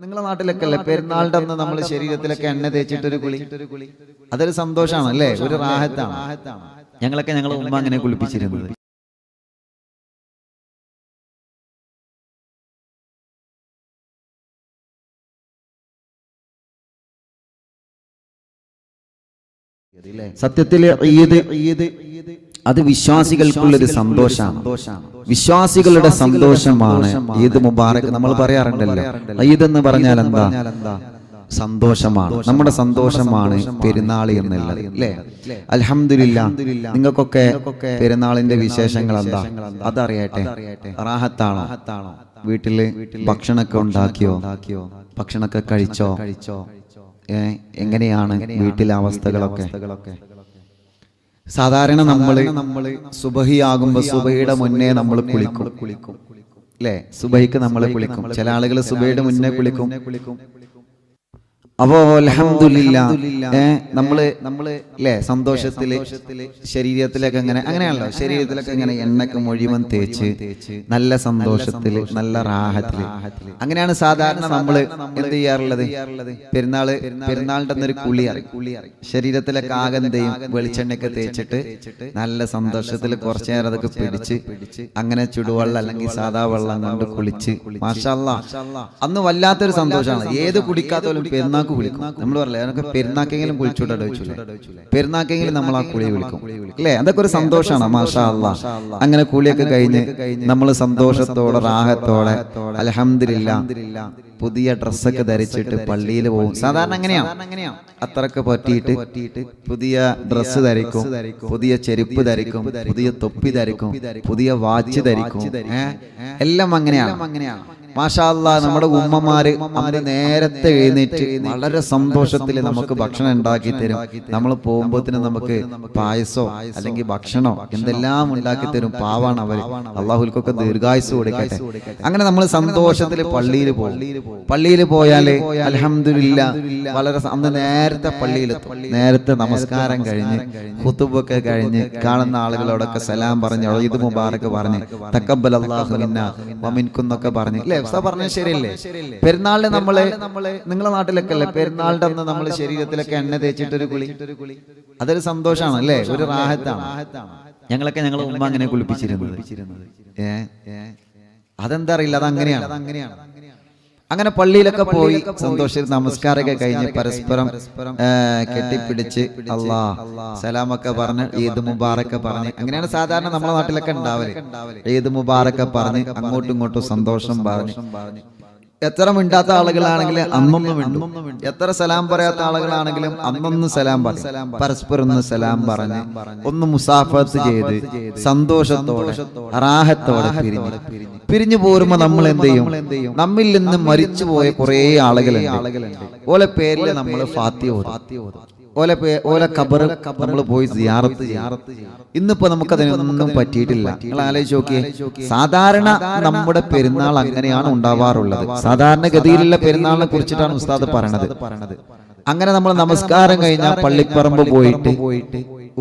നിങ്ങളുടെ നാട്ടിലൊക്കെ അല്ലേ പെരുന്നാളിന്റെ അന്ന് നമ്മൾ ശരീരത്തിലൊക്കെ എണ്ണ തേച്ചിട്ടൊരു കുളി, അതൊരു സന്തോഷമാണ് അല്ലേ, ഒരു റാഹത്താണ്. ഞങ്ങളൊക്കെ ഞങ്ങളെ ഉമ്മ അങ്ങനെ കുളിപ്പിച്ചിരുന്നത്. സത്യത്തില് ഈദ് അത് വിശ്വാസികൾക്കുള്ളൊരു സന്തോഷമാണ്, വിശ്വാസികളുടെ സന്തോഷമാണ്. ഈദ് മുബാറക് നമ്മൾ പറയാറുണ്ടല്ലോ. ഈദ് എന്ന് പറഞ്ഞാൽ എന്താ? സന്തോഷമാണ്, നമ്മുടെ സന്തോഷമാണ് പെരുന്നാൾ എന്നുള്ളത് അല്ലേ. അൽഹംദുലില്ലാഹ്, നിങ്ങൾക്കൊക്കെ പെരുന്നാളിന്റെ വിശേഷങ്ങൾ എന്താ അതറിയട്ടെ. റാഹത്താണോ? വീട്ടില് ഭക്ഷണമൊക്കെ ഉണ്ടാക്കിയോ? ഭക്ഷണമൊക്കെ കഴിച്ചോ? എങ്ങനെയാണ് വീട്ടിലെ അവസ്ഥകളൊക്കെ? സാധാരണ നമ്മള് സുബഹിയാകുമ്പോ സുബഹിയുടെ മുന്നേ നമ്മൾ കുളിക്കും അല്ലേ. സുബഹിക്ക് നമ്മൾ കുളിക്കും. ചില ആളുകൾ സുബഹിയുടെ മുന്നേ കുളിക്കും. അപ്പോ അൽഹംദുലില്ലാഹ് നമ്മള് അല്ലേ സന്തോഷത്തില് ശരീരത്തിലൊക്കെ അങ്ങനെയാണല്ലോ, ശരീരത്തിലൊക്കെ ഇങ്ങനെ എണ്ണക്ക് മുഴുവൻ തേച്ച് നല്ല സന്തോഷത്തില് നല്ല റാഹത്തില് അങ്ങനെയാണ് സാധാരണ നമ്മള് എന്ത് ചെയ്യാറുള്ളത്. പെരുന്നാളിന്റെ അന്നൊരു കുളി ശരീരത്തിലൊക്കെ ആകെന്തെയും വെളിച്ചെണ്ണയൊക്കെ തേച്ചിട്ട് നല്ല സന്തോഷത്തില് കുറച്ചു നേരം അതൊക്കെ പിടിച്ച് അങ്ങനെ ചുടുവെള്ളം അല്ലെങ്കിൽ സാധാ വെള്ളം കൊണ്ട് കുളിച്ച് മാഷാ അല്ലാഹ് അന്ന് വല്ലാത്തൊരു സന്തോഷമാണ്. ഏത് കുടിക്കാത്തോലും പെരുന്നാൾ കുളിക്കും. നമ്മൾ പറയില്ലേ അതൊക്കെ പെരുന്നാക്കെങ്കിലും കുളിച്ചൂടെ ചോദിച്ചില്ലേ, പെരുന്നാക്കെങ്കിലും നമ്മൾ ആ കുളി വിളിക്കും അല്ലേ. അതൊക്കെ ഒരു സന്തോഷമാണ് മാഷാ അല്ലാഹ്. അങ്ങനെ കുളിയൊക്കെ കഴിഞ്ഞ് നമ്മൾ സന്തോഷത്തോടെ റാഹത്തോടെ അൽഹംദുലില്ലാഹ് പുതിയ ഡ്രസ്സൊക്കെ ധരിച്ചിട്ട് പള്ളിയിൽ പോകും. സാധാരണ അങ്ങനെയാണ്, അത്രയൊക്കെ പറ്റിയിട്ട് പുതിയ ഡ്രസ്സ് ധരിക്കും, പുതിയ ചെരുപ്പ് ധരിക്കും, പുതിയ തൊപ്പി ധരിക്കും, പുതിയ വാച്ച് ധരിക്കും. എല്ലാം അങ്ങനെയാണ് മാഷാ അല്ലാഹ്. നമ്മുടെ ഉമ്മമാര് അന്ന് നേരത്തെ എഴുന്നേറ്റ് വളരെ സന്തോഷത്തിൽ നമുക്ക് ഭക്ഷണം ഉണ്ടാക്കി തരും. നമ്മൾ പോകുമ്പോത്തിന് നമുക്ക് പായസോ അല്ലെങ്കിൽ ഭക്ഷണോ എന്തെല്ലാം ഉണ്ടാക്കി തരും. പാവാണ് അവര്, അള്ളാഹുൽക്കൊക്കെ ദീർഘായുസ് കൊടുക്കട്ടെ. അങ്ങനെ നമ്മൾ സന്തോഷത്തിൽ പള്ളിയിൽ പോകും. പള്ളിയിൽ പോയാല് അൽഹംദുലില്ലാഹ് വളരെ അന്ന് നേരത്തെ പള്ളിയിലെത്തും. നേരത്തെ നമസ്കാരം കഴിഞ്ഞ് ഖുതുബൊക്കെ കഴിഞ്ഞ് കാണുന്ന ആളുകളോടൊക്കെ സലാം പറഞ്ഞ് ഈദ് മുബാറക് പറഞ്ഞ് തഖബ്ബലല്ലാഹു മിന്നാ വമിൻകും എന്നൊക്കെ പറഞ്ഞ് അല്ലേ പറഞ്ഞത് ശരിയല്ലേ. പെരുന്നാളിന് നിങ്ങളുടെ നാട്ടിലൊക്കെ അല്ലേ പെരുന്നാളിന്റെ അന്ന് നമ്മൾ ശരീരത്തിലൊക്കെ എണ്ണ തേച്ചിട്ടൊരു കുളി, അതൊരു സന്തോഷമാണ് അല്ലേ, ഒരു റാഹത്താണ്. ഞങ്ങളൊക്കെ ഞങ്ങളെ ഉമ്മ അങ്ങനെ കുളിപ്പിച്ചിരുന്നത്. അതെന്താ അറിയില്ല, അതങ്ങനെയാണ്. അങ്ങനെ പള്ളിയിലൊക്കെ പോയി സന്തോഷം നമസ്കാരമൊക്കെ കഴിഞ്ഞ് പരസ്പരം കെട്ടിപ്പിടിച്ച് അല്ലാഹ് സലാമൊക്കെ പറഞ്ഞ് ഈദ് മുബാറക് പറഞ്ഞ് അങ്ങനെയാണ് സാധാരണ നമ്മുടെ നാട്ടിലൊക്കെ ഉണ്ടാവല്. ഈദ് മുബാറക് പറഞ്ഞ് അങ്ങോട്ടും ഇങ്ങോട്ടും സന്തോഷം പറഞ്ഞ് എത്ര മിണ്ടാത്ത ആളുകളാണെങ്കിലും അന്നൊന്നും മിണ്ടും, എത്ര സലാം പറയാത്ത ആളുകളാണെങ്കിലും അന്നൊന്ന് സലാം പറയും. പരസ്പരം ഒന്ന് സലാം പറഞ്ഞ് ഒന്ന് മുസാഫത്ത് ചെയ്ത് സന്തോഷത്തോടെ റാഹത്തോടെ പിരിഞ്ഞു പോരുമ്പോ നമ്മൾ എന്ത് ചെയ്യും? നമ്മിൽ നിന്ന് മരിച്ചുപോയ കുറെ ആളുകളുണ്ട്. ഓലെ പേരിൽ നമ്മൾ ഫാത്തിഹ ഓതും. ഓലെ ഖബർ നമ്മൾ പോയി സിയാറത്ത് ചെയ്യും. ഇന്നിപ്പോ നമുക്കതിനൊന്നും പറ്റിയിട്ടില്ല. നിങ്ങൾ ആലോചിച്ച് നോക്കിയേ, സാധാരണ നമ്മുടെ പെരുന്നാൾ അങ്ങനെയാണ് ഉണ്ടാവാറുള്ളത്. സാധാരണഗതിയിലുള്ള പെരുന്നാളിനെ കുറിച്ചിട്ടാണ് ഉസ്താദ് പറയണത്. അങ്ങനെ നമ്മൾ നമസ്കാരം കഴിഞ്ഞാൽ പള്ളിപ്പറമ്പ് പോയിട്ട്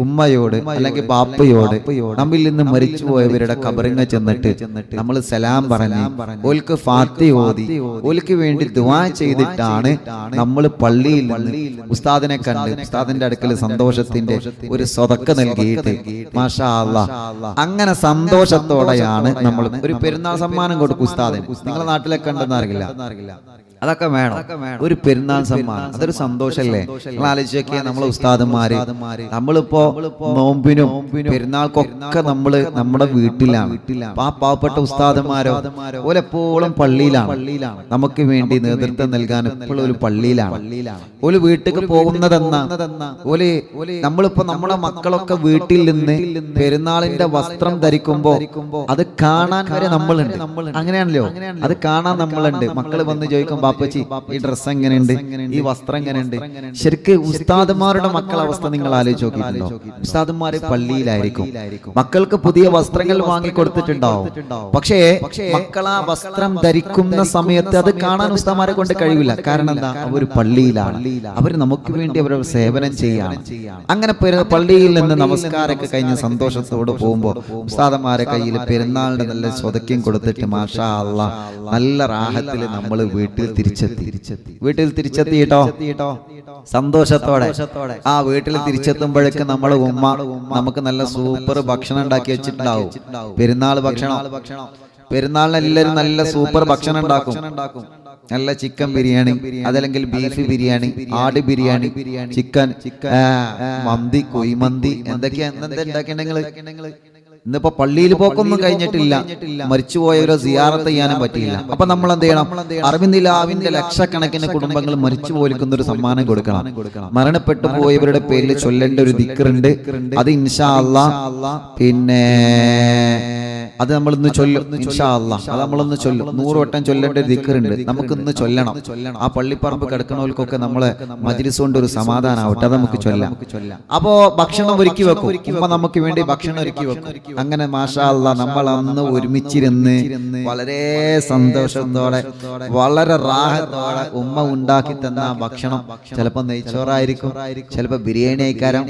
ഉമ്മയോട് അല്ലെങ്കിൽ ബാപ്പയോട് നമ്മിൽ നിന്ന് മരിച്ചുപോയവരുടെ ഖബറിനെ ചെന്നിട്ട് നമ്മൾ സലാം പറഞ്ഞ് ഓൽക്ക് ഫാത്തിഹ ഓതി ഓൽക്ക് വേണ്ടി ദുആ ചെയ്തിട്ടാണ് നമ്മൾ പള്ളിയിൽ നിന്ന് ഉസ്താദിനെ കണ്ട് ഉസ്താദിന്റെ അടുക്കൽ സന്തോഷത്തിന്റെ ഒരു സ്വതക്ക നൽകിയിട്ട് മാഷാ അല്ലാഹ് അങ്ങനെ സന്തോഷത്തോടെയാണ് നമ്മൾ ഒരു പെരുന്നാൾ സമ്മാനം കൊടുക്കും ഉസ്താദിന്. നിങ്ങളുടെ നാട്ടിലൊക്കെ ഉണ്ടെന്ന് അറിയില്ല. അതൊക്കെ വേണം, ഒരു പെരുന്നാൾ സമ്മാനം, അതൊരു സന്തോഷല്ലേ. നിങ്ങൾ ആലോചിച്ച് നോക്കിയാൽ നമ്മളെ ഉസ്താദന്മാര് നമ്മളിപ്പോ നോമ്പിനും പെരുന്നാൾക്കൊക്കെ നമ്മള് നമ്മുടെ വീട്ടിലാണ്. ആ പാവപ്പെട്ട ഉസ്താദന്മാരോ ഓലെപ്പോഴും പള്ളിയിലാണ്, നമുക്ക് വേണ്ടി നേതൃത്വം നൽകാൻ എപ്പോഴും ഒരു പള്ളിയിലാണ്. ഓല് വീട്ടിൽ പോകുന്നതെന്ന ഓല് നമ്മളിപ്പോ നമ്മുടെ മക്കളൊക്കെ വീട്ടിൽ നിന്ന് പെരുന്നാളിന്റെ വസ്ത്രം ധരിക്കുമ്പോ അത് കാണാൻ വരെ നമ്മളുണ്ട്. അങ്ങനെയാണല്ലോ, അത് കാണാൻ നമ്മളുണ്ട്. മക്കള് വന്ന് ചോദിക്കും ബാപ്പച്ചി ഈ ഡ്രസ്സ് എങ്ങനെയുണ്ട്, ഈ വസ്ത്രം എങ്ങനെയുണ്ട്. ശരിക്ക് ഉസ്താദന്മാരുടെ മക്കളെ അവസ്ഥ നിങ്ങൾ ആലോചിച്ച് നോക്കിയിട്ടുണ്ടോ? ഉസ്താദന്മാര് പള്ളിയിലായിരിക്കും, മക്കൾക്ക് പുതിയ വസ്ത്രങ്ങൾ വാങ്ങിക്കൊടുത്തിട്ടുണ്ടാവും. പക്ഷേ മക്കൾ ആ വസ്ത്രം ധരിക്കുന്ന സമയത്ത് അത് കാണാൻ ഉസ്താദന്മാരെ കൊണ്ട് കഴിയില്ല. കാരണം എന്താ? അവർ പള്ളിയിലാണ്, അവർ നമുക്ക് വേണ്ടി അവരുടെ സേവനം ചെയ്യാണ്. അങ്ങനെ പള്ളിയിൽ നിന്ന് നമസ്കാരമൊക്കെ കഴിഞ്ഞ് സന്തോഷത്തോട് പോകുമ്പോ ഉസ്താദന്മാരെ കയ്യിൽ പെരുന്നാളിന്റെ നല്ല സ്വതക്യം കൊടുത്തിട്ട് മാഷാ അല്ലാഹ് നല്ല റാഹത്തിൽ നമ്മൾ വീട്ടിൽ വീട്ടിൽ തിരിച്ചെത്തിട്ടോ സന്തോഷത്തോടെ. ആ വീട്ടിൽ തിരിച്ചെത്തുമ്പോഴേക്ക് നമ്മളെ ഉമ്മ നമുക്ക് നല്ല സൂപ്പർ ഭക്ഷണം ഉണ്ടാക്കി വെച്ചിട്ടുണ്ടാവും. പെരുന്നാൾ ഭക്ഷണം. പെരുന്നാളിന് എല്ലാവരും നല്ല സൂപ്പർ ഭക്ഷണം ഉണ്ടാക്കും. നല്ല ചിക്കൻ ബിരിയാണി, അതല്ലെങ്കിൽ ബീഫ് ബിരിയാണി, ആട് ബിരിയാണി, ചിക്കൻ മന്തി, കുഴിമന്തി, എന്തൊക്കെയാ ഉണ്ടാക്കിയിട്ടുണ്ടെങ്കിൽ ഇന്നിപ്പോ പള്ളിയിൽ പോക്കൊന്നും കഴിഞ്ഞിട്ടില്ല, മരിച്ചുപോയവരോ സിയാറത്ത് ചെയ്യാനും പറ്റിയില്ല. അപ്പൊ നമ്മൾ എന്ത് ചെയ്യണം? അറിവിന്ദിലാവിന്റെ ലക്ഷക്കണക്കിന് കുടുംബങ്ങൾ മരിച്ചു പോലിക്കുന്ന ഒരു സമ്മാനം കൊടുക്കണം. മരണപ്പെട്ടു പോയവരുടെ പേരിൽ ചൊല്ലേണ്ട ഒരു ദിക്റുണ്ട്. അത് ഇൻഷാ അല്ലാഹ് പിന്നെ അത് നമ്മൾ ഇന്ന് ചൊല്ലും ഇൻഷാ അല്ലാഹ്. അത് നമ്മളൊന്ന് ചൊല്ലും. 100 വട്ടം ചൊല്ലേണ്ട ഒരു ദിക്റുണ്ട്, നമുക്ക് ഇന്ന് ചൊല്ലണം. ആ പള്ളിപ്പറമ്പ് കിടക്കണവർക്കൊക്കെ നമ്മളെ മജ്ലിസ് കൊണ്ട് ഒരു സമാധാനമാവട്ടെ, അത് നമുക്ക് ചൊല്ലാം. അപ്പോ ഭക്ഷണം ഒരുക്കി വെക്കും, ഉമ്മ നമുക്ക് വേണ്ടി ഭക്ഷണം ഒരുക്കി വെക്കും. അങ്ങനെ മാഷാ അല്ലാഹ് നമ്മൾ അന്ന് ഒരുമിച്ചിരുന്ന് വളരെ സന്തോഷത്തോടെ വളരെ റാഹത്തോടെ ഉമ്മ ഉണ്ടാക്കി തന്ന ഭക്ഷണം ചിലപ്പോ നെയ്ച്ചോറായിരിക്കും, ചിലപ്പോ ബിരിയാണി ആയിക്കാരം,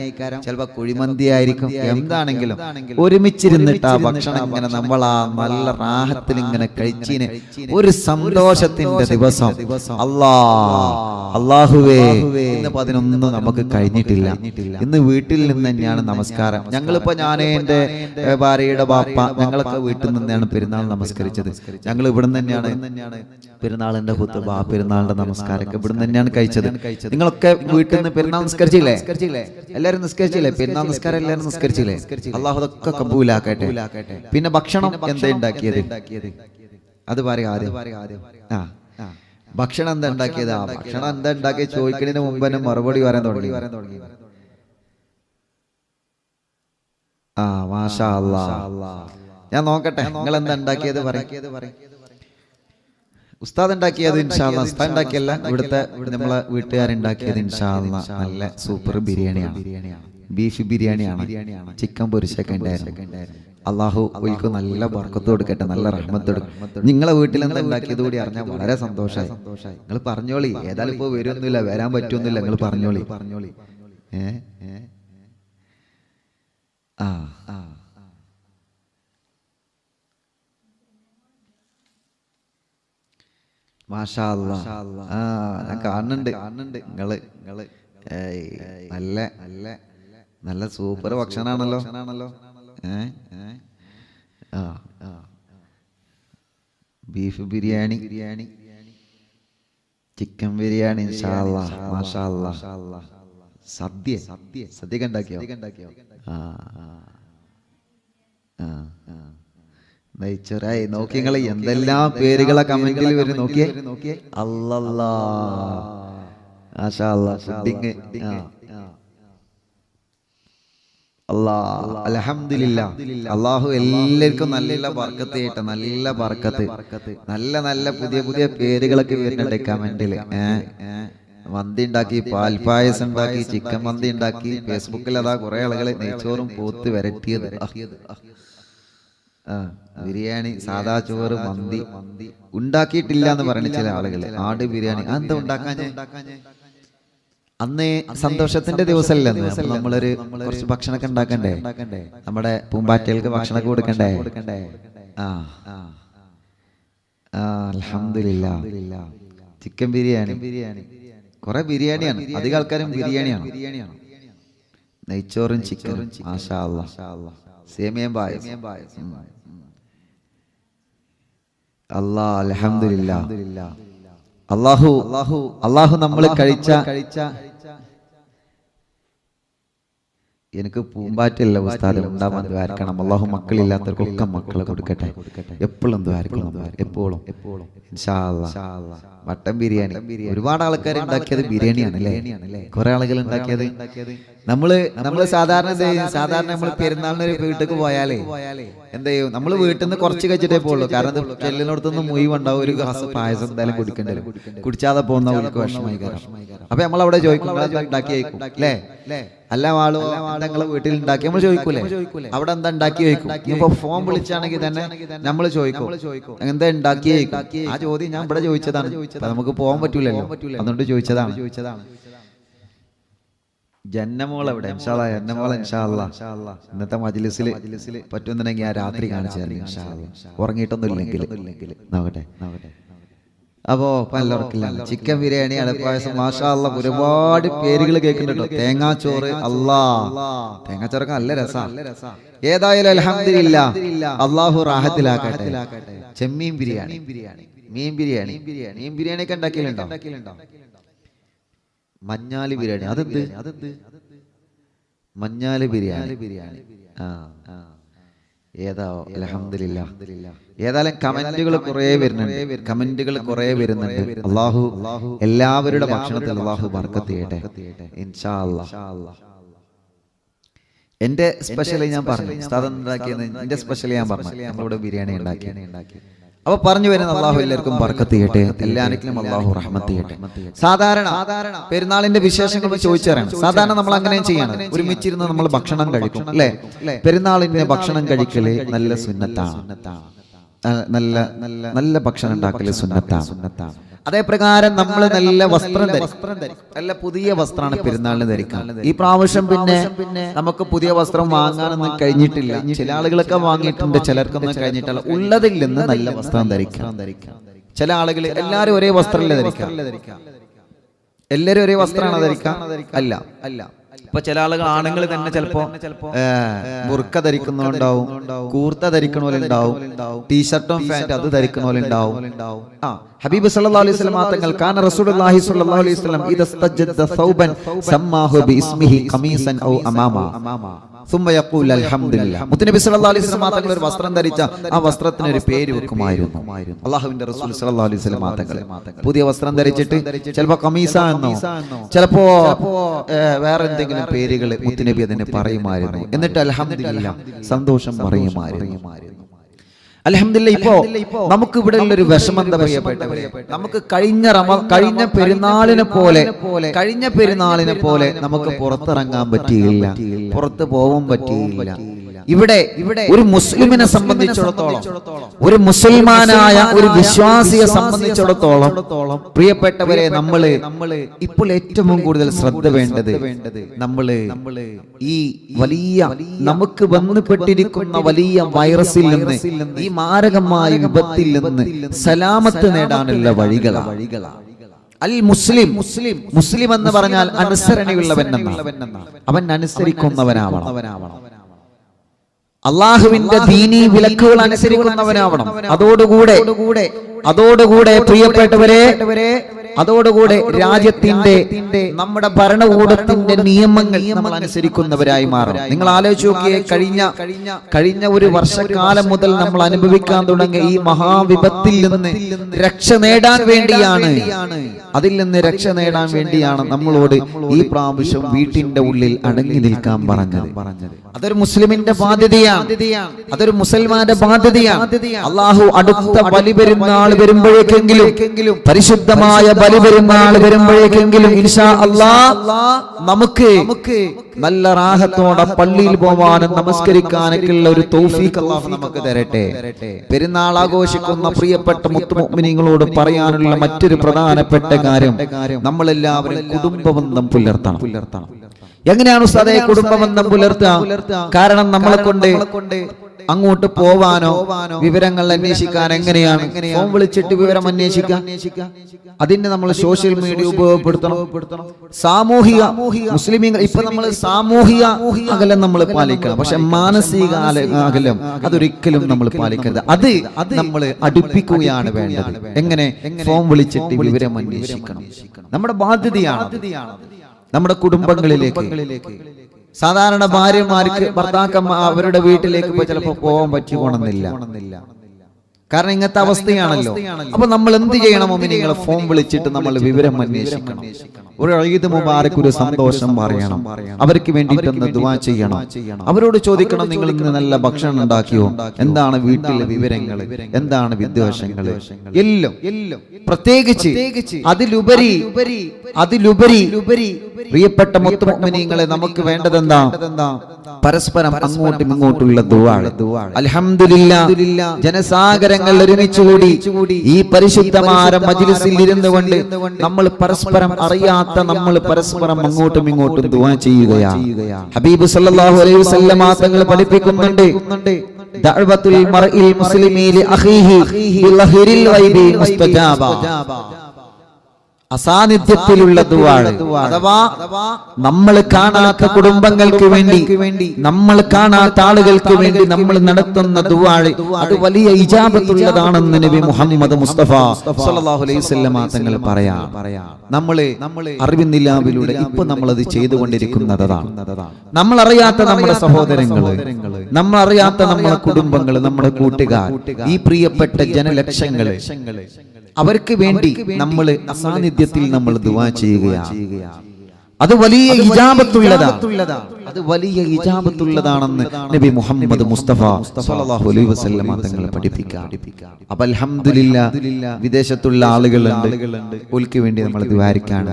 ചിലപ്പോ കുഴിമന്തി ആയിരിക്കും. എന്താണെങ്കിലും ഒരുമിച്ചിരുന്നിട്ട് ആ ഭക്ഷണം ഇങ്ങനെ നമ്മൾ ആ നല്ല റാഹത്തിൽ ഇങ്ങനെ കഴിച്ചിന് ഒരു സന്തോഷത്തിന്റെ ദിവസം. അല്ലാഹുവേ, ഇന്ന് 11 നമുക്ക് കഴിഞ്ഞിട്ടില്ല. ഇന്ന് വീട്ടിൽ നിന്ന് തന്നെയാണ് നമസ്കാരം. ഞങ്ങളിപ്പോ ഞാൻ എന്റെ ഭാര്യയുടെ ബാപ്പ ഞങ്ങളൊക്കെ വീട്ടിൽ നിന്നാണ് പെരുന്നാൾ നമസ്കരിച്ചത്. ഞങ്ങൾ ഇവിടെ തന്നെയാണ് പെരുന്നാളിന്റെ ഖുത്ബ, പെരുന്നാളിന്റെ നമസ്കാരമൊക്കെ ഇവിടെ തന്നെയാണ് കഴിച്ചത്. നിങ്ങളൊക്കെ വീട്ടിൽ നിന്ന് പെരുന്നാൾ നിസ്കരിച്ചില്ലേ? എല്ലാവരും നിസ്കരിച്ചില്ലേ? പെരുന്നാൾ നിസ്കാരം എല്ലാവരും നിസ്കരിച്ചില്ലേ? അല്ലാഹു അതൊക്കെ കബൂലാക്കട്ടെ. പിന്നെ ഭക്ഷണം എന്താ ഉണ്ടാക്കിയത്? അത് പറയാം ആദ്യം. ഭക്ഷണം എന്താ ഉണ്ടാക്കിയത്? ഭക്ഷണം എന്താ ഉണ്ടാക്കിയത് ചോദിക്കുന്നതിന് മുമ്പ് തന്നെ മറുപടി പറയാൻ തുടങ്ങി. മാഷാ അല്ലാഹ്. ഞാൻ നോക്കട്ടെ നിങ്ങൾ എന്താ ഉണ്ടാക്കിയത് പറയും. ഉസ്താദ് ഉണ്ടാക്കിയത് ഇൻഷാ അല്ലാഹ്. ഉസ്താദ് ഉണ്ടാക്കിയല്ല, ഇവിടുത്തെ നമ്മളെ വീട്ടുകാരുണ്ടാക്കിയത് ഇൻഷാ അല്ലാഹ്. നല്ല സൂപ്പർ ബിരിയാണിയാണ്, ബീഫ് ബിരിയാണിയാണ്, ചിക്കൻ പൊരിച്ചൊക്കെ ഉണ്ടായിരുന്നു. അള്ളാഹു ഒരിക്കലും നല്ല ബർക്കത്ത് കൊടുക്കട്ടെ, നല്ല റഹ്മത്ത് കൊടുക്കും. നിങ്ങളെ വീട്ടിൽ എന്താ ഉണ്ടാക്കിയത് കൂടി അറിഞ്ഞാൽ വളരെ സന്തോഷമായി. നിങ്ങൾ പറഞ്ഞോളി, ഏതായാലും ഇപ്പൊ വരുമൊന്നുമില്ല, വരാൻ പറ്റുമൊന്നുമില്ല, നിങ്ങൾ പറഞ്ഞോളി. മാഷാ അല്ലാഹ്. ഞാൻ കാണുന്നുണ്ട് നിങ്ങള് നല്ല സൂപ്പർ ഭക്ഷണാണല്ലോ. ബീഫ് ബിരിയാണി, ചിക്കൻ ബിരിയാണി, ഇൻഷാ അല്ലാഹ്. മാഷാ അല്ലാഹ്. സദ്യ ഉണ്ടാക്കിയോ? നെയ്ച്ചോറായി. നോക്കി നിങ്ങള് എന്തെല്ലാം പേരുകളെ കമന്റിൽ വരും. നോക്കിയേ അല്ലല്ലാ, മാഷാ അല്ലാഹ്. ഫുഡിങ് അൽഹംദുലില്ലാഹ്. അല്ലാഹു എല്ലാവർക്കും നല്ല ബർക്കത്ത് ചെയ്യട്ടെ, നല്ല ബർക്കത്ത്. നല്ല പുതിയ പേരുകളൊക്കെ വരുന്നുണ്ട് കമന്റില്. മന്തി ഉണ്ടാക്കി, പാൽപായസം ഉണ്ടാക്കി, ചിക്കൻ മന്തി ഉണ്ടാക്കി. ഫേസ്ബുക്കിൽ അതാ കുറെ ആളുകള് നെയ്ച്ചോറും പോത്ത് വരട്ടിയത്, ബിരിയാണി, സാദാ ചോറ്, മന്തി ഉണ്ടാക്കിയിട്ടില്ല എന്ന് പറയുന്ന ചില ആളുകള്. ആട് ബിരിയാണി എന്താ ഉണ്ടാക്കാഞ്ഞേ? അന്ന് സന്തോഷത്തിന്റെ ദിവസമല്ലേ, നമ്മളൊരു കുറച്ച് ഭക്ഷണമൊക്കെ ഉണ്ടാക്കണ്ടേ? നമ്മുടെ പൂമ്പാറ്റകൾക്ക് ഭക്ഷണമൊക്കെ കൊടുക്കണ്ടേ? അൽഹംദുലില്ലാഹ്. ചിക്കൻ ബിരിയാണി, കുറെ ബിരിയാണിയാണ്, അധികം ആൾക്കാരും ബിരിയാണിയാണ്. നെയ്ച്ചോറും ചിക്കനും, മാഷാ അല്ലാഹ്. സേമിയയും പായസം. അൽഹംദുലില്ലാഹ്. അല്ലാഹു നമ്മൾ കഴിച്ച എനിക്ക് പൂമ്പാറ്റല്ല ഉസ്താദ് ഉണ്ടാവാൻ ദ്വാരിക്കണം. അല്ലാഹു മക്കളില്ലാത്തവർക്കൊക്കെ മക്കളെ കൊടുക്കട്ടെ. എപ്പോഴും ദ്വാരിക്കണം, എപ്പോഴും ഇൻഷാ അല്ലാഹ്. മട്ടൻ ബിരിയാണി ഒരുപാട് ആൾക്കാർ ഉണ്ടാക്കിയത് ബിരിയാണിയാണ് അല്ലേ? കുറെ ആളുകൾ ഉണ്ടാക്കിയത്. നമ്മള് സാധാരണ നമ്മൾ പെരുന്നാളിന് വീട്ടിലേക്ക് പോയാലേ എന്ത് ചെയ്യും? നമ്മൾ വീട്ടിൽ നിന്ന് കുറച്ച് കഴിച്ചിട്ടേ പോകുള്ളൂ. കാരണം ചെല്ലിനോടത്തൊന്നും മുഴുവുണ്ടാവും, ഒരു ഗ്ലാസ് പായസം എന്തായാലും കുടിക്കേണ്ടി വരും. കുടിച്ചാതെ പോകുന്ന അവർക്ക് വിഷമമായി. അപ്പൊ നമ്മളവിടെ ചോദിക്കും ഉണ്ടാക്കി കഴിക്കും അല്ലേ? അല്ല ആള് ഞങ്ങളെ വീട്ടിൽ ഉണ്ടാക്കി നമ്മൾ ചോദിക്കൂലേ അവിടെ എന്താ ഉണ്ടാക്കി കഴിക്കും? ഇപ്പൊ ഫോൺ വിളിച്ചാണെങ്കിൽ തന്നെ നമ്മൾ ചോദിക്കും എന്താ ഉണ്ടാക്കി കഴിക്കും. ആ ചോദ്യം ഞാൻ ഇവിടെ ചോദിച്ചതാണ്, നമുക്ക് പോകാൻ പറ്റൂലല്ലോ, അതുകൊണ്ട് ചോദിച്ചതാണ്. ജന്നമോൾ എവിടെ? ജന്നമോൾ ഇൻഷാ അല്ലാഹ് ഇന്നത്തെ മജ്ലിസിൽ പറ്റുന്നുണ്ടെങ്കിൽ ആ രാത്രി കാണിച്ചു തരാം ഇൻഷാ അല്ലാഹ്. ഉറങ്ങിയിട്ടൊന്നും ഇല്ലെങ്കിൽ നോക്കട്ടെ. അപ്പോ പല്ലവർക്കില്ല ചിക്കൻ ബിരിയാണി, അടപ്പായസം, മാഷാ അല്ലാഹ് ഒരുപാട് പേരുകൾ കേൾക്കുന്നുണ്ടോ. തേങ്ങാച്ചോറ്, അല്ലാ തേങ്ങാച്ചോറൊക്കെ നല്ല രസാ. ഏതായാലും അൽഹംദുലില്ലാഹ് അല്ലാഹു റാഹത്തിലാക്കട്ടെ. ചെമ്മീൻ ബിരിയാണി, മീൻ ബിരിയാണി, മീൻ ബിരിയാണി ഒക്കെ ഉണ്ടാക്കിയിട്ടുണ്ടോ? മഞ്ഞാലി ബിരിയാണി, അതെന്ത്? മഞ്ഞാലി ബിരിയാണി. ഏതാ? അൽഹംദുലില്ലാഹ്. ഏതായാലും കമന്റുകൾ കുറെ വരുന്നുണ്ട്. അല്ലാഹു എല്ലാവരുടെ ഭക്ഷണത്തിൽ അല്ലാഹു ബർക്കത്ത് ചെയ്യട്ടെ ഇൻഷാ അല്ലാഹ്. എന്റെ സ്പെഷ്യൽ ഞാൻ പറഞ്ഞു, ഉസ്താദ് ഉണ്ടാക്കിയത് എന്റെ സ്പെഷ്യൽ ഞാൻ പറഞ്ഞു. നമ്മളിവിടെ ബിരിയാണി ഉണ്ടാക്കി. അപ്പൊ പറഞ്ഞു വരുന്ന അല്ലാഹു എല്ലാവർക്കും ബർക്കത്ത് ചെയ്യട്ടെ, എല്ലാവർക്കും അല്ലാഹു റഹ്മത്ത് ചെയ്യട്ടെ. സാധാരണ പെരുന്നാളിന്റെ വിശേഷങ്ങൾ ചോദിച്ചറിയണം. സാധാരണ നമ്മൾ അങ്ങനെ ചെയ്യണം, ഒരുമിച്ചിരുന്ന് നമ്മൾ ഭക്ഷണം കഴിക്കും അല്ലെ. പെരുന്നാളിന്റെ ഭക്ഷണം കഴിക്കല് നല്ല സുന്നത്താണ്. നല്ല ഭക്ഷണം ഉണ്ടാക്കല് സുന്നത്താണ്. അതേപ്രകാരം നമ്മൾ നല്ല വസ്ത്രം ധരിക്കും. നല്ല പുതിയ വസ്ത്രമാണ് പെരുന്നാളിന് ധരിക്കാൻ. ഈ പ്രാവശ്യം പിന്നെ നമുക്ക് പുതിയ വസ്ത്രം വാങ്ങാനൊന്നും കഴിഞ്ഞിട്ടില്ല. ചില ആളുകളൊക്കെ വാങ്ങിയിട്ടുണ്ട്, ചിലർക്കൊന്നും കഴിഞ്ഞിട്ടില്ല. ഉള്ളതിൽ നിന്ന് നല്ല വസ്ത്രം ധരിക്കാം. ചില ആളുകൾ എല്ലാവരും ഒരേ വസ്ത്രമല്ലേ ധരിക്കാം? എല്ലാവരും ഒരേ വസ്ത്രമാണ് ധരിക്കാം? അല്ല. ഇപ്പൊ ചില ആളുകൾ ആണുങ്ങൾ തന്നെ ചിലപ്പോ ബുർക്ക ധരിക്കുന്നവരുണ്ടാവും, കൂർത്ത ധരിക്കണോലുണ്ടാവും, ടീഷർട്ടും പാന്റ് അത് ധരിക്കണോലുണ്ടാവും. ഹബീബ് സല്ലല്ലാഹു അലൈഹി വസല്ലം തങ്ങൾ കാന റസൂലുള്ളാഹി സ്വല്ലല്ലാഹു അലൈഹി വസല്ലം ഇദ ഇസ്തജദ്ദ സൗബൻ സമ്മാഹു ബിസ്മിഹി ഖമീസൻ ഔ അമാമ ثم يقول الحمد لله. മുത്തനബി സല്ലല്ലാഹു അലൈഹി വസല്ലം തങ്ങൾ ഒരു വസ്ത്രം ധരിച്ച ആ വസ്ത്രത്തിന് ഒരു പേര് വെക്കുമായിരുന്നു. അല്ലാഹുവിന്റെ റസൂൽ സല്ലല്ലാഹു അലൈഹി വസല്ലം തങ്ങൾ പുതിയ വസ്ത്രം ധരിച്ചിട്ട് ചിലപ്പോ ഖമീസ എന്നോ ചിലപ്പോ വേറെ എന്തെങ്കിലും പേരുകൾ മുത്തനബി അതിനെ പറയുമായിരുന്നു. എന്നിട്ട് അൽഹംദുലില്ലാഹ് സന്തോഷം പറയുമായിരുന്നു. അൽഹംദുലില്ലാഹ് ഇപ്പോ നമുക്ക് ഇവിടെ ഉള്ളൊരു വിഷമം എന്താ പ്രിയപ്പെട്ടവരെ, നമുക്ക് കഴിഞ്ഞ പെരുന്നാളിനെ പോലെ നമുക്ക് പുറത്തിറങ്ങാൻ പറ്റിയില്ല, പുറത്ത് പോകാൻ പറ്റിയില്ല. ഇവിടെ ഒരു മുസ്ലിമിനെ സംബന്ധിച്ചിടത്തോളം, ഒരു മുസൽമാനായ ഒരു വിശ്വാസിയെ സംബന്ധിച്ചിടത്തോളം പ്രിയപ്പെട്ടവരെ, നമ്മള് ഇപ്പോൾ ഏറ്റവും കൂടുതൽ ശ്രദ്ധ വേണ്ടത് നമ്മള് ഈ വലിയ നമുക്ക് ബന്ധപ്പെട്ടിരിക്കുന്ന വലിയ വൈറസിൽ നിന്ന്, ഈ മാരകമായ വിപത്തിൽ നിന്ന് സലാമത്ത് നേടാനുള്ള വഴികളാണ്. അൽ മുസ്ലിം എന്ന് പറഞ്ഞാൽ അനുസരണയുള്ളവൻ എന്നാണ്. അവൻ അനുസരിക്കുന്നവനാവണം. അള്ളാഹുവിന്റെ ദീനീ വിലക്കുകൾ അനുസരിക്കുന്നവനാവണം. അതോടുകൂടെ പ്രിയപ്പെട്ടവരെ, അതോടുകൂടെ രാജ്യത്തിന്റെ, നമ്മുടെ ഭരണകൂടത്തിന്റെ നിയമങ്ങൾ നമ്മൾ അനുസരിക്കുന്നവരായി മാറും. നിങ്ങൾ ആലോചിച്ച് നോക്കിയേ, കഴിഞ്ഞ ഒരു വർഷക്കാലം മുതൽ നമ്മൾ അനുഭവിക്കാൻ തുടങ്ങിയ ഈ മഹാവിപത്തിൽ നിന്ന് രക്ഷ നേടാൻ വേണ്ടിയാണ്, അതിൽ നിന്ന് രക്ഷ നേടാൻ വേണ്ടിയാണ് നമ്മളോട് ഈ പ്രാവശ്യം വീട്ടിന്റെ ഉള്ളിൽ അടങ്ങി നിൽക്കാൻ പറഞ്ഞത്. അതൊരു മുസ്ലിമിന്റെ ബാധ്യതയാണ്, അതൊരു മുസൽമാന്റെ ബാധ്യതയാണ്. അള്ളാഹു അടുത്ത ബലിപെരുന്നാൾ വരുമ്പോഴേക്കെങ്കിലും, പരിശുദ്ധമായ ബലിപെരുന്നാൾ വരുമ്പോഴേക്കെങ്കിലും ഇൻഷാ അല്ലാഹ് നമുക്ക് നല്ല റാഹത്തോടെ പള്ളിയിൽ പോവാനും നമസ്കരിക്കാനൊക്കെയുള്ള ഒരു തൗഫീഖ് അല്ലാഹു നമുക്ക് തരട്ടെ. പെരുന്നാൾ ആഘോഷിക്കുന്ന പ്രിയപ്പെട്ട മുഅ്മിനീങ്ങളോട് പറയാനുള്ള മറ്റൊരു പ്രധാനപ്പെട്ട കാര്യം, നമ്മളെല്ലാവരും കുടുംബബന്ധം പുലർത്തണം. എങ്ങനെയാണ് ഉസ്താദേ കുടുംബബന്ധം പുലർത്തുക? കാരണം നമ്മളെ കൊണ്ട് അങ്ങോട്ട് പോവാനോ വിവരങ്ങൾ അന്വേഷിക്കാൻ എങ്ങനെയാണ്? ഫോൺ വിളിച്ചിട്ട് വിവരം അന്വേഷിക്കാം. അതിന് നമ്മൾ സോഷ്യൽ മീഡിയ ഉപയോഗപ്പെടുത്തണം. സാമൂഹിക മുസ്ലിമീങ്ങൾ ഇപ്പൊ നമ്മൾ സാമൂഹിക അകലം നമ്മൾ പാലിക്കണം, പക്ഷെ മാനസിക അകലം അതൊരിക്കലും നമ്മൾ പാലിക്കരുത്. അത് നമ്മൾ അടുപ്പിക്കുകയാണ് വേണ്ടത്. എങ്ങനെ? ഫോൺ വിളിച്ചിട്ട് വിവരം അന്വേഷിക്കണം. നമ്മുടെ ബാധ്യതയാണ് നമ്മുടെ കുടുംബങ്ങളിലേക്ക്. സാധാരണ ഭാര്യമാർക്ക് ഭർത്താക്കന്മാർ അവരുടെ വീട്ടിലേക്ക് ചിലപ്പോൾ പോകാൻ പറ്റിക്കോണമെന്നില്ല. കാരണം ഇങ്ങനത്തെ അവസ്ഥയാണല്ലോ. അപ്പൊ നമ്മൾ എന്ത് ചെയ്യണം? മുഅ്മിനീങ്ങളെ ഫോൺ വിളിച്ചിട്ട് നമ്മൾ വിവരം അന്വേഷിക്കണം. ഒരു ഈദ് മുബാറക്, ഒരു സന്തോഷം പറയണം. അവർക്ക് വേണ്ടിയിട്ടൊന്ന് ദുആ ചെയ്യണം. അവരോട് ചോദിക്കണം, നിങ്ങൾ ഇന്ന് നല്ല ഭക്ഷണം ഉണ്ടാക്കിയോ? എന്താണ് വീട്ടിലെ വിവരങ്ങൾ? എന്താണ് വിദ്വേഷങ്ങൾ? എല്ലാം പ്രത്യേകിച്ച് അതിലുപരി പ്രിയപ്പെട്ട മുഅ്മിനീങ്ങളെ, നമുക്ക് വേണ്ടത് എന്താ? പരസ്പരം അങ്ങോട്ടും ഇങ്ങോട്ടുള്ള ദുആ. അൽഹംദുലില്ലാ, ജനസാഗരങ്ങൾ ഒരുമിച്ചുകൂടി ഈ പരിശുദ്ധമായ മജ്ലിസിൽ ഇരുന്നുകൊണ്ട് നമ്മൾ പരസ്പരം അറിയാത്ത, നമ്മൾ പരസ്പരം അങ്ങോട്ടും ഇങ്ങോട്ടും ദുആ ചെയ്യുകയാണ്. ഹബീബ് സല്ലല്ലാഹു അലൈഹി വസല്ലം തങ്ങൾ പഠിപ്പിക്കുന്നുണ്ട്, ദഅവത്തുൽ മർഇൽ മുസ്ലിമി ലി അഖീഹി ബിളഹിരിൽ ഗൈബി മുസ്തജാബ. അസാന്നിധ്യത്തിലുള്ള ദുആ, അഥവാ നമ്മൾ കാണാത്ത കുടുംബങ്ങൾക്ക് വേണ്ടി, നമ്മൾ കാണാത്ത ആളുകൾക്ക് വേണ്ടി നമ്മൾ നടത്തുന്ന ദുആ അത് വലിയ ഇജാബത്തുള്ളതാണെന്ന് നബി മുഹമ്മദ് മുസ്തഫ സ്വല്ലല്ലാഹു അലൈഹി വസല്ലം തങ്ങൾ പറയാം. നമ്മള് അറിവിന്നില്ലാവിലൂടെ ഇപ്പൊ നമ്മൾ അത് ചെയ്തുകൊണ്ടിരിക്കുന്നതാണ്. നമ്മൾ അറിയാത്ത നമ്മുടെ സഹോദരങ്ങള്, നമ്മൾ അറിയാത്ത നമ്മുടെ കുടുംബങ്ങള്, നമ്മുടെ കൂട്ടുകാർ, ഈ പ്രിയപ്പെട്ട ജനലക്ഷങ്ങള്, അവർക്ക് വേണ്ടി നമ്മൾ അസാന്നിധ്യത്തിൽ നമ്മൾ ദുആ ചെയ്യുകയാണ്. അത് വലിയ ഇജാബത്തുള്ളതാണ്. അത് വലിയ ഇജാബത്തുള്ളതാണെന്ന് നബി മുഹമ്മദ് മുസ്തഫ സ്വല്ലല്ലാഹു അലൈഹി വസല്ലം തങ്ങൾ പഠിപ്പിക്കാം. അപ്പോൾ അൽഹംദുലില്ലാഹ് വിദേശത്തുള്ള ആളുകളുണ്ട്, ഓൽക്ക് വേണ്ടി നമ്മൾ ദുആരിക്കാൻ.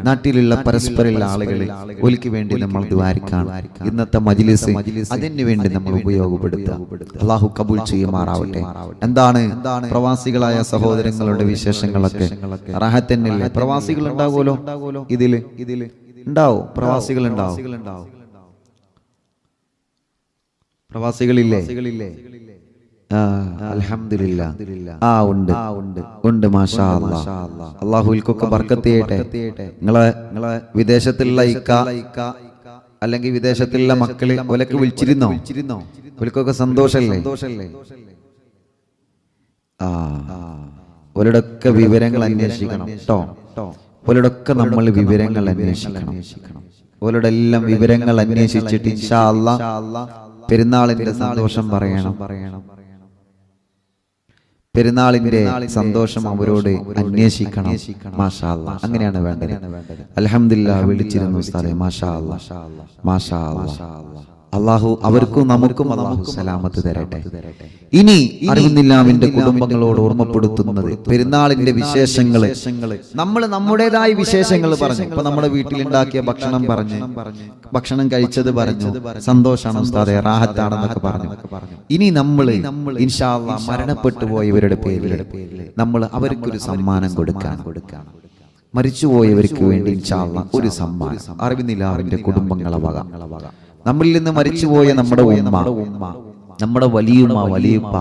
നാട്ടിലുള്ള പരസ്പരമുള്ള ആളുകൾ, ഓൽക്ക് വേണ്ടി നമ്മൾ ദുആരിക്കാൻ. ഇന്നത്തെ മജ്ലിസ് അതിനു വേണ്ടി നമ്മൾ ഉപയോഗപ്പെടുത്തുക. അല്ലാഹു കബൂൽ ചെയ്യുമാറാവട്ടെ. എന്താണ് പ്രവാസികളായ സഹോദരങ്ങളുടെ വിശേഷങ്ങളൊക്കെ? റാഹത്തന്നല്ലേ? പ്രവാസികൾ ഉണ്ടാവുമല്ലോ ഇതില് ഉണ്ടാവും, പ്രവാസികൾ ഉണ്ടാവും. പ്രവാസികളില്ലേ? അൽഹംദുലില്ലാഹ് ഉണ്ട്. മാഷാ അല്ലാഹ്. അല്ലാഹുൽക്കൊക്കെ ബർക്കത്ത് ചെയ്യട്ടെ. നിങ്ങളെ വിദേശത്തുള്ള ഇക്ക അല്ലെങ്കിൽ വിദേശത്തുള്ള മക്കള് ഓലൊക്കെ വിളിച്ചിരുന്നോ? ഓൽക്കൊക്കെ സന്തോഷല്ലേ? ഓലോടൊക്കെ വിവരങ്ങൾ അന്വേഷിക്കണം കേട്ടോ. ഓലോടൊക്കെ നമ്മൾ വിവരങ്ങൾ അന്വേഷിക്കണം. ഓലോടെ എല്ലാം വിവരങ്ങൾ അന്വേഷിച്ചിട്ട് ഇൻഷാ അല്ലാഹ് പെരുന്നാളിന്റെ സന്തോഷം പറയണം. പെരുന്നാളിന്റെ സന്തോഷം അവരോട് അന്വേഷിക്കണം. മാഷാ അല്ലാഹ്. അങ്ങനെയാണ് വേണ്ടത്. അൽഹംദുലില്ലാഹ് വിളിച്ചിരുന്നു ഉസ്താദേ. മാഷാ അല്ലാഹ്, മാഷാ അല്ലാഹ്. അല്ലാഹു അവർക്കും നമുക്കും അല്ലാഹു സലാമത്ത് തരട്ടെ. ഇനി അറിവിന്നില്ലാവിന്റെ കുടുംബങ്ങളോട് ഓർമ്മപ്പെടുത്തുന്നത് പെരുന്നാളിന്റെ വിശേഷങ്ങള്. നമ്മൾ നമ്മുടേതായ വിശേഷങ്ങൾ പറഞ്ഞു. ഇപ്പൊ നമ്മുടെ വീട്ടിലുണ്ടാക്കിയ ഭക്ഷണം പറഞ്ഞു, ഭക്ഷണം കഴിച്ചത് പറഞ്ഞു, സന്തോഷാണ് ഉസ്താദേ, റാഹത്താണെന്നൊക്കെ പറഞ്ഞു. ഇനി നമ്മള് ഇൻഷാ അല്ലാഹ് മരണപ്പെട്ടു പോയവരുടെ പേരിൽ നമ്മൾ അവർക്കൊരു സമ്മാനം കൊടുക്കാൻ. മരിച്ചുപോയവർക്ക് വേണ്ടി ഇൻഷാ അല്ലാഹ് ഒരു സമ്മാനം അറിവിന്നില്ലാവിന്റെ കുടുംബങ്ങളെ വക. നമ്മളിൽ നിന്ന് മരിച്ചുപോയ നമ്മുടെ ഉമ്മ, നമ്മുടെ വലിയുപ്പ,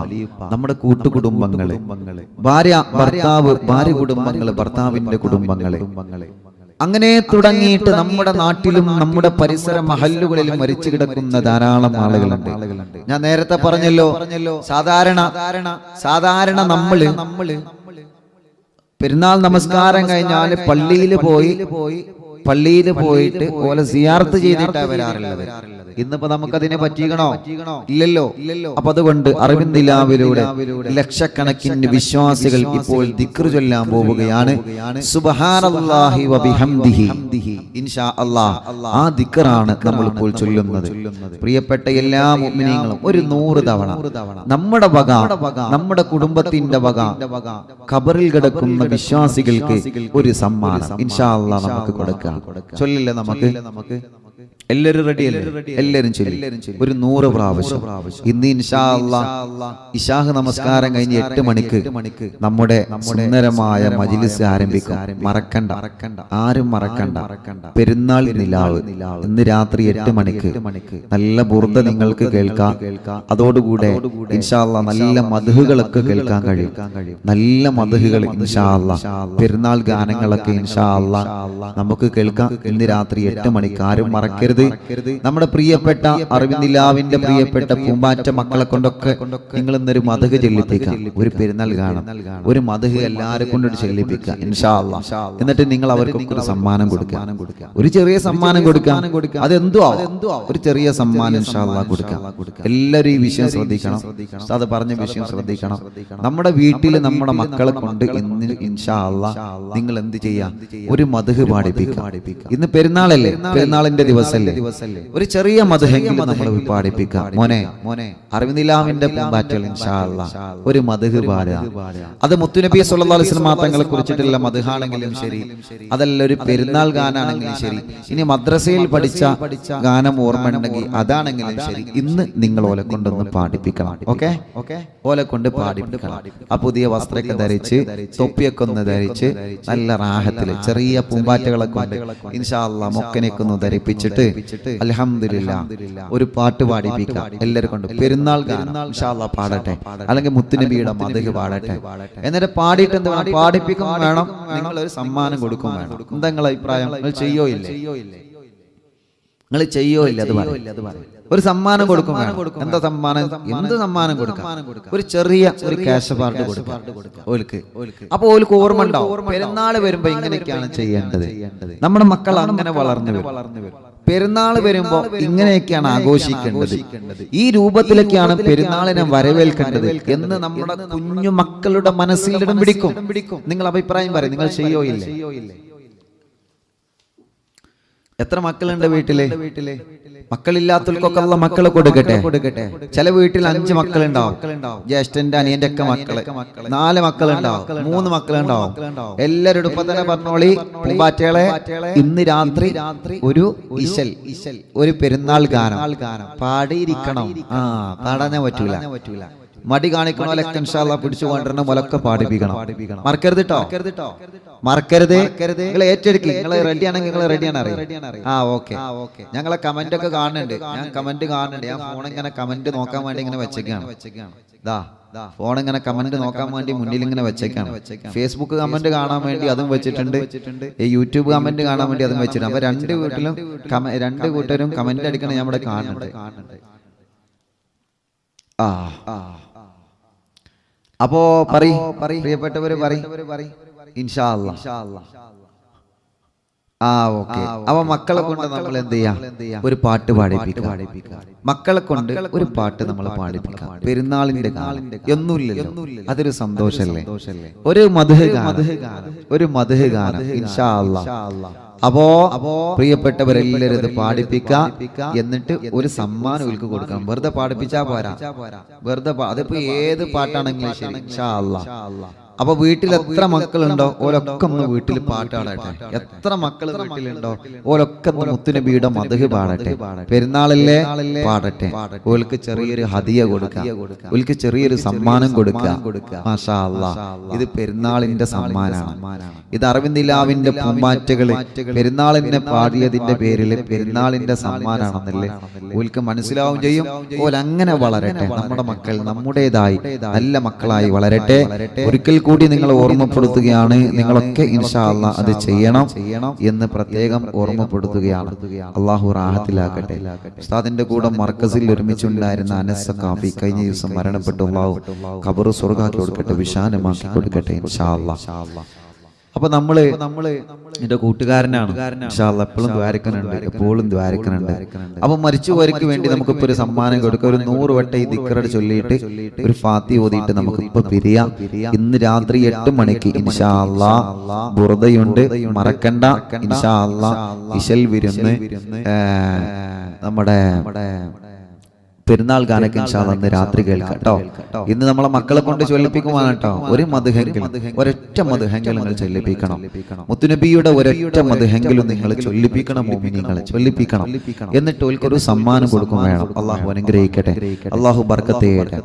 നമ്മുടെ കൂട്ടുകുടുംബങ്ങള്, ഭാര്യ ഭർത്താവ്, ഭാര്യ കുടുംബങ്ങള്, ഭർത്താവിന്റെ കുടുംബങ്ങള്, അങ്ങനെ തുടങ്ങിയിട്ട് നമ്മുടെ നാട്ടിലും നമ്മുടെ പരിസര മഹല്ലുകളിലും മരിച്ചു കിടക്കുന്ന ധാരാളം ആളുകളുണ്ട്. ഞാൻ നേരത്തെ പറഞ്ഞല്ലോ, സാധാരണ നമ്മള് പെരുന്നാൾ നമസ്കാരം കഴിഞ്ഞാൽ പള്ളിയിൽ പോയിട്ട് ഓലെ സിയാറത്ത് ചെയ്തിട്ടാ വരാറുള്ളത്. ഇന്നിപ്പോ നമുക്കതിനെ പറ്റിക്കണോ? ഇല്ലല്ലോ. അപ്പൊ അതുകൊണ്ട് അറിവിന്നില്ലാവിലൂടെ ലക്ഷക്കണക്കിന് വിശ്വാസികൾ ഇപ്പോൾ ദിക്ർ ചൊല്ലാൻ പോവുകയാണ്. സുബ്ഹാനല്ലാഹി വബിഹംദിഹി. ഇൻഷാ അല്ലാഹ് ആ ദിക്റാണ് നമ്മൾ ഇപ്പോൾ ചൊല്ലുന്നത്. പ്രിയപ്പെട്ട എല്ലാ മുഅ്മിനീങ്ങളും ഒരു 100 തവണ നമ്മുടെ വക, നമ്മുടെ കുടുംബത്തിന്റെ വക, ഖബറിൽ കിടക്കുന്ന വിശ്വാസികൾക്ക് ഒരു സമ്മാനം ഇൻഷാ അല്ലാഹ് നമുക്ക് കൊടുക്കാം. ചൊല്ലില്ലേ നമുക്ക്? എല്ലാരും റെഡിയല്ലേ? എല്ലാരും ചൊല്ലി ഒരു 100 പ്രാവശ്യം. ഇന്ന് ഇൻഷാ അല്ലാഹ് ഇശാഹ് നമസ്കാരം കഴിഞ്ഞ് 8 മണിക്ക് നമ്മുടെ സുന്ദരമായ മജ്ലിസ് ആരംഭിക്കും. മറക്കണ്ട, ആരും മറക്കണ്ട. പെരുന്നാൾ നിലാവ് ഇന്ന് രാത്രി 8 മണിക്ക് നല്ല ബുർദ നിങ്ങൾക്ക് കേൾക്കാം. അതോടുകൂടെ ഇൻഷാ അല്ലാഹ് നല്ല മദ്ഹുകളൊക്കെ കേൾക്കാൻ കഴിയും. നല്ല മദ്ഹുകൾ ഇൻഷാ അല്ലാഹ്, പെരുന്നാൾ ഗാനങ്ങളൊക്കെ ഇൻഷാ അല്ലാഹ് നമുക്ക് കേൾക്കാം. ഇന്ന് രാത്രി 8 മണിക്ക് ആരും മറക്കരുത്. നമ്മുടെ പ്രിയപ്പെട്ട അറിവിന്നില്ലാവിന്റെ പ്രിയപ്പെട്ട പൂമ്പാറ്റ മക്കളെ കൊണ്ടൊക്കെ നിങ്ങൾ ഇന്നൊരു മദ്ഹ് ചൊല്ലിപ്പിക്കാം. ഒരു പെരുന്നാൾ ഗാനം, ഒരു മദ്ഹ് എല്ലാരെ കൊണ്ടൊരു ചൊല്ലിപ്പിക്കുക ഇൻഷാ അല്ലാഹ്. എന്നിട്ട് നിങ്ങൾ അവർക്കൊക്കെ ഒരു സമ്മാനം കൊടുക്കുക. ഒരു ചെറിയ സമ്മാനം കൊടുക്കാം. അതെന്തോ ഒരു ചെറിയ സമ്മാനം ഇൻഷാ അല്ലാഹ് കൊടുക്കാം. എല്ലാവരും ഈ വിഷയം ശ്രദ്ധിക്കണം. അത് പറഞ്ഞ വിഷയം ശ്രദ്ധിക്കണം. നമ്മുടെ വീട്ടിൽ നമ്മുടെ മക്കളെ കൊണ്ട് ഇന്ന് ഇൻഷാ അല്ലാഹ് നിങ്ങൾ എന്ത് ചെയ്യാം? ഒരു മദ്ഹ് പാടിപ്പിക്കാം. ഇന്ന് പെരുന്നാളല്ലേ? പെരുന്നാളിന്റെ ദിവസമല്ലേ? ഒരു ചെറിയ മദ്ഹെങ്കിലും നമ്മൾ പാടിപ്പിക്കാം. മോനെ അറിവിന്നില്ലാവിന്റെ പൂമ്പാറ്റകൾ ഇൻഷാ അല്ലാഹ് ഒരു മദ്ഹ് പാടുക. അത് മുത്തുനബി സ്വല്ലല്ലാഹു അലൈഹി വസല്ലം തങ്ങളെ കുറിച്ചിട്ടുള്ള മദ്ഹാണെങ്കിലും ശരി, അതല്ല ഒരു പെരുന്നാൾ ഗാനാണെങ്കിലും ശരി, ഇനി മദ്രസയിൽ പഠിച്ച ഗാനം ഓർമ്മ ഉണ്ടെങ്കിൽ അതാണെങ്കിലും ശരി, ഇന്ന് നിങ്ങൾ ഓലെ കൊണ്ടൊന്ന് പാടിപ്പിക്കണം. ഓക്കെ? ഓലെ കൊണ്ട് പാടിപ്പിക്കണം. ആ പുതിയ വസ്ത്രമൊക്കെ ധരിച്ച് തൊപ്പിയൊക്കെ ഒന്ന് ധരിച്ച് നല്ല റാഹത്തില് ചെറിയ പൂമ്പാറ്റകളെ കൊണ്ട് ഇൻഷാ അല്ലാഹ് മൊക്കനെയൊക്കെ ഒന്ന് ധരിപ്പിച്ചിട്ട് അൽഹംദുലില്ലാഹ് ഒരു പാട്ട് പാടിപ്പിക്കാം എല്ലാവരും കൊണ്ട്. പെരുന്നാൾ ഗാനം ഇൻഷാ അല്ലാഹ് പാടട്ടെ, അല്ലെങ്കിൽ മുത്തുനബിയുടെ മദ്ഹ് പാടട്ടെ. എന്നിട്ട് പാടിയിട്ട് എന്ത് വേണം, പാടിപ്പിക്കും വേണം, നിങ്ങൾ ഒരു സമ്മാനം കൊടുക്കും വേണം. എന്താ നിങ്ങളുടെ അഭിപ്രായം? നിങ്ങൾ ചെയ്യോ ഇല്ലേ? നിങ്ങൾ ചെയ്യോ ഇല്ല? അത് പറയും. ഒരു സമ്മാനം കൊടുക്കും വേണം. എന്താ സമ്മാനം? എന്ത് സമ്മാനം കൊടുക്കാം? ഒരു ചെറിയ ഒരു ക്യാഷ് പാർട്ട് കൊടുക്കാം ഓൽക്ക്. അപ്പൊ ഓൽക്ക് ഓർമ്മ ഉണ്ടാവും, പെരുന്നാൾ വരുമ്പോ ഇങ്ങനെയൊക്കെയാണ് ചെയ്യേണ്ടത്. നമ്മുടെ മക്കൾ അങ്ങനെ വളർന്നു വരും. പെരുന്നാൾ വരുമ്പോ ഇങ്ങനെയൊക്കെയാണ് ആഘോഷിക്കേണ്ടത്, ഈ രൂപത്തിലൊക്കെയാണ് പെരുന്നാളിനെ വരവേൽക്കേണ്ടത് എന്ന് നമ്മുടെ കുഞ്ഞു മക്കളുടെ മനസ്സിൽ ഇടം പിടിക്കും. നിങ്ങൾ അഭിപ്രായം പറയും. നിങ്ങൾ ചെയ്യോ ഇല്ലേ? എത്ര മക്കളുണ്ട് വീട്ടില്? മക്കളില്ലാത്തവർക്കൊക്കെ അള്ള മക്കളെ കൊടുക്കട്ടെ. ചില വീട്ടിൽ 5 മക്കളുണ്ടാവും, ജ്യേഷ്ഠന്റെ അനിയന്റെ ഒക്കെ മക്കള്, 4 മക്കളുണ്ടാവും, 3 മക്കളുണ്ടാവും. എല്ലാവരും ഇപ്പൊ തന്നെ പറഞ്ഞോളി, പൂമ്പാറ്റകളെ ഇന്ന് രാത്രി ഒരു ഒരു പെരുന്നാൾ ഗാനം പാടിയിരിക്കണം. പാടാനേ പറ്റൂല. മടി കാണിക്കണോലൊക്കെ ഇൻഷാ അല്ലാഹ് പിടിച്ചു കൊണ്ടിരുന്ന മുലക്കെ പാടിപ്പിക്കണം. മറക്കരുത് കേട്ടോ, മറക്കരുത്. നിങ്ങൾ ഏറ്റെടുക്കി. നിങ്ങൾ റെഡി ആണെങ്കിൽ നിങ്ങൾ റെഡിയാണ് അറിയാം. ഓക്കെ. ഞങ്ങളെ കമന്റ് ഒക്കെ കാണുന്നുണ്ട്. ഞാൻ കമന്റ് കാണുന്നുണ്ട്. ഞാൻ ഫോൺ ഇങ്ങനെ കമന്റ് നോക്കാൻ വേണ്ടി ഇങ്ങനെ വെച്ചേക്കാണ്. ഫോൺ ഇങ്ങനെ കമന്റ് നോക്കാൻ വേണ്ടി മുന്നിൽ ഇങ്ങനെ വെച്ചേക്കാണ്. ഫേസ്ബുക്ക് കമന്റ് കാണാൻ വേണ്ടി അതും വെച്ചിട്ടുണ്ട്, യൂട്യൂബ് കമന്റ് കാണാൻ വേണ്ടി അതും വെച്ചിട്ടുണ്ട്. അപ്പൊ രണ്ട് കൂട്ടരും കമന്റ് അടിക്കണം ഞാൻ ഇവിടെ കാണുന്നുണ്ട്. അപ്പോ പ്രിയപ്പെട്ടവര് ഇൻഷാ അല്ലാഹ്. ഓക്കെ. അപ്പൊ മക്കളെ കൊണ്ട് നമ്മൾ എന്ത് ചെയ്യാം? ഒരു പാട്ട് പാടിപ്പിക്കാം. മക്കളെ കൊണ്ട് ഒരു പാട്ട് നമ്മൾ പാടിപ്പിക്കാം. പെരുന്നാളിന്റെ ഒന്നുമില്ലല്ലോ, അതൊരു സന്തോഷല്ലേ? ഒരു മദ്ഹ് ഗാനം ഇൻഷാ അല്ലാഹ്. അപ്പോ പ്രിയപ്പെട്ടവരെല്ലാവരും ഇത് പാടിപ്പിക്കാം. എന്നിട്ട് ഒരു സമ്മാനം ഒൽക്ക് കൊടുക്കണം. വെറുതെ പാടിപ്പിച്ചാ പോരാ, വെറുതെ അതിപ്പോ ഏത് പാട്ടാണെങ്കിലും ശരി ഇൻഷാ അല്ലാഹ്. അപ്പൊ വീട്ടിൽ എത്ര മക്കളുണ്ടോ ഓലൊക്കെ ഒന്ന് വീട്ടിൽ പാട്ടാടട്ടെ. എത്ര മക്കൾ വീട്ടിലുണ്ടോ ഓലൊക്കെ മുത്തുനബിയുടെ മദ്ഹ് പാടട്ടെ. പെരുന്നാളല്ലേ പാടട്ടെ. ഓൽക്ക് ചെറിയൊരു ഹദിയ കൊടുക്കുക, ഓൽക്ക് ചെറിയൊരു സമ്മാനം കൊടുക്കുക. മാഷാ അല്ലാഹ്. ഇത് പെരുന്നാളിന്റെ സമ്മാനമാണ്. ഇത് അറബിന്ദിലാവിന്റെ പൂമ്പാറ്റകള് പെരുന്നാളിനെ പാടിയതിന്റെ പേരിൽ പെരുന്നാളിന്റെ സമ്മാനാണെന്നല്ലേ ഓൽക്ക് മനസ്സിലാവും ചെയ്യും. ഓലങ്ങനെ വളരട്ടെ. നമ്മുടെ മക്കൾ നമ്മുടേതായി നല്ല മക്കളായി വളരട്ടെ. ഒരിക്കൽ കൂടി നിങ്ങൾ ഓർമ്മപ്പെടുത്തുകയാണ്, നിങ്ങളൊക്കെ ഇൻഷാ അല്ലാഹ് അത് ചെയ്യണം എന്ന് പ്രത്യേകം ഓർമ്മപ്പെടുത്തുകയാണ്. അള്ളാഹു റാഹത്തിലാക്കട്ടെ. ഉസ്താദിന്റെ കൂടെ മർക്കസിൽ ഒരുമിച്ചുണ്ടായിരുന്ന അനസ് സഖാഫി കഴിഞ്ഞ ദിവസം മരണപ്പെട്ടു. അള്ളാഹു ഖബർ സ്വർഗ്ഗാക്കി കൊടുക്കട്ടെ, വിശാലമാക്കി കൊടുക്കട്ടെ ഇൻഷാ അല്ലാഹ്. അപ്പൊ നമ്മള് എന്റെ കൂട്ടുകാരനാണ് ഇൻഷാ അല്ലാഹ്. എപ്പോഴും ദ്വാരക്കനുണ്ട്. അപ്പൊ മരിച്ചുപോയവർക്ക് വേണ്ടി നമുക്കിപ്പോ ഒരു സമ്മാനം കൊടുക്കുക. ഒരു 100 വട്ടം ഈ ദിക്ർ ചൊല്ലിയിട്ട് ഒരു ഫാത്തിഹ ഓതിയിട്ട് നമുക്ക് ഇപ്പൊ പിരിയാം. ഇന്ന് രാത്രി 8 മണിക്ക് ഇൻഷാ അല്ലാഹ് ബുർദയുണ്ട്, മറക്കണ്ട ഇൻഷാ അല്ലാഹ്. ഇശൽ വിരുന്ന് നമ്മുടെ പെരുന്നാൾ ഗാനൊക്കെ ഇൻഷാ അല്ലാഹ് ഇന്ന് രാത്രി കേൾക്കാം കേട്ടോ. ഇന്ന് നമ്മളെ മക്കളെ കൊണ്ട് ചൊല്ലിപ്പിക്കുവാണ് കേട്ടോ. ഒരു മദ്ഹെങ്കിലും, ഒരൊറ്റ മദ്ഹെങ്കിലും നിങ്ങൾ ചൊല്ലിപ്പിക്കണം. മുത്തുനബിയുടെ ഒരൊറ്റ മദ്ഹെങ്കിലും നിങ്ങൾ ചൊല്ലിപ്പിക്കണം. മോമിനീങ്ങളെ ചൊല്ലിപ്പിക്കണം. എന്നിട്ട് ഓൽക്കൊരു സമ്മാനം കൊടുക്കും വേണം. അള്ളാഹു അനുഗ്രഹിക്കട്ടെ, അള്ളാഹു ബർക്കത്ത് ചെയ്യട്ടെ.